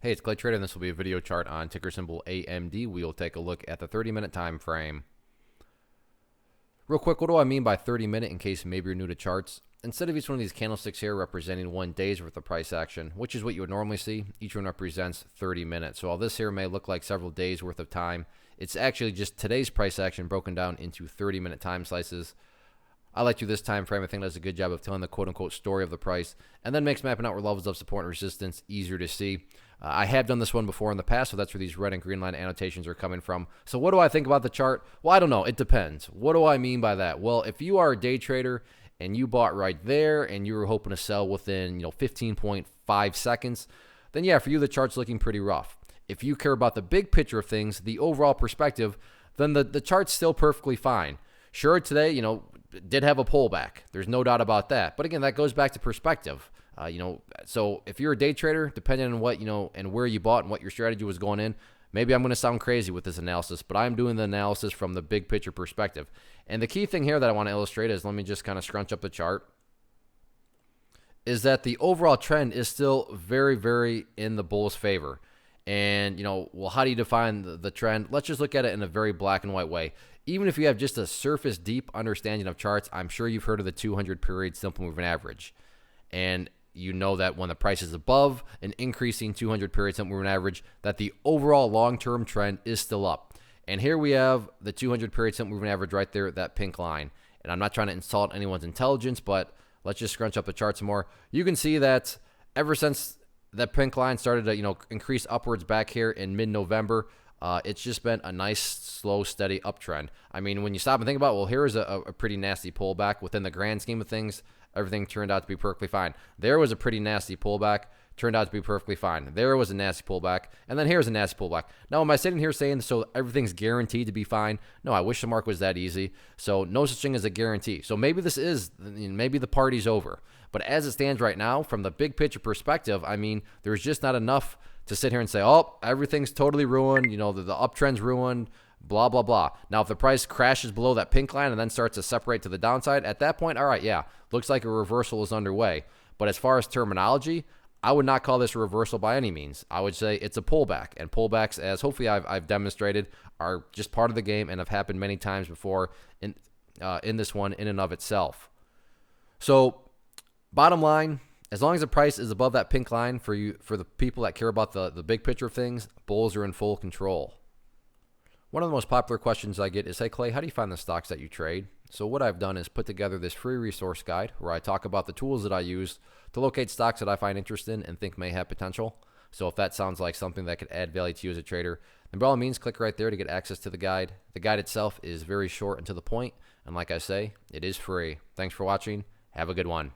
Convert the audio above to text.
Hey, it's Clay Trader, and this will be a video chart on ticker symbol AMD. We will take a look at the 30-minute time frame. Real quick, what do I mean by 30-minute in case maybe you're new to charts? Instead of each one of these candlesticks here representing 1 day's worth of price action, which is what you would normally see, each one represents 30 minutes. So while this here may look like several days worth of time, it's actually just today's price action broken down into 30-minute time slices. I like to do this time frame. I think does a good job of telling the quote-unquote story of the price, and then makes mapping out where levels of support and resistance easier to see. I have done this one before in the past, so that's where these red and green line annotations are coming from. So what do I think about the chart? Well, I don't know. It depends. What do I mean by that? Well, if you are a day trader and you bought right there and you were hoping to sell within 15.5 seconds, then yeah, for you the chart's looking pretty rough. If you care about the big picture of things, the overall perspective, then the chart's still perfectly fine. Sure, today, did have a pullback. There's no doubt about that. But again, that goes back to perspective. So if you're a day trader, depending on what, and where you bought and what your strategy was going in, maybe I'm going to sound crazy with this analysis, but I'm doing the analysis from the big picture perspective. And the key thing here that I want to illustrate is, let me just kind of scrunch up the chart, is that the overall trend is still very, very in the bull's favor. And, well, how do you define the trend? Let's just look at it in a very black and white way. Even if you have just a surface deep understanding of charts, I'm sure you've heard of the 200 period simple moving average. And you know that when the price is above an increasing 200 period simple moving average, that the overall long-term trend is still up. And here we have the 200 period simple moving average right there, that pink line. And I'm not trying to insult anyone's intelligence, but let's just scrunch up the chart some more. You can see that ever since that pink line started to increase upwards back here in mid-November, it's just been a nice, slow, steady uptrend. I mean, when you stop and think about it, well, here is a pretty nasty pullback. Within the grand scheme of things, everything turned out to be perfectly fine. There was a pretty nasty pullback, turned out to be perfectly fine. There was a nasty pullback, and then here's a nasty pullback. Now, am I sitting here saying so everything's guaranteed to be fine? No, I wish the market was that easy. So no such thing as a guarantee. So maybe maybe the party's over. But as it stands right now, from the big picture perspective, I mean, there's just not enough to sit here and say, oh, everything's totally ruined, the uptrend's ruined, blah, blah, blah. Now, if the price crashes below that pink line and then starts to separate to the downside, at that point, all right, yeah, looks like a reversal is underway. But as far as terminology, I would not call this a reversal by any means. I would say it's a pullback. And pullbacks, as hopefully I've demonstrated, are just part of the game and have happened many times before in this one in and of itself. So, bottom line, as long as the price is above that pink line for the people that care about the big picture of things, bulls are in full control. One of the most popular questions I get is, hey, Clay, how do you find the stocks that you trade? So what I've done is put together this free resource guide where I talk about the tools that I use to locate stocks that I find interesting and think may have potential. So if that sounds like something that could add value to you as a trader, then by all means, click right there to get access to the guide. The guide itself is very short and to the point, and like I say, it is free. Thanks for watching. Have a good one.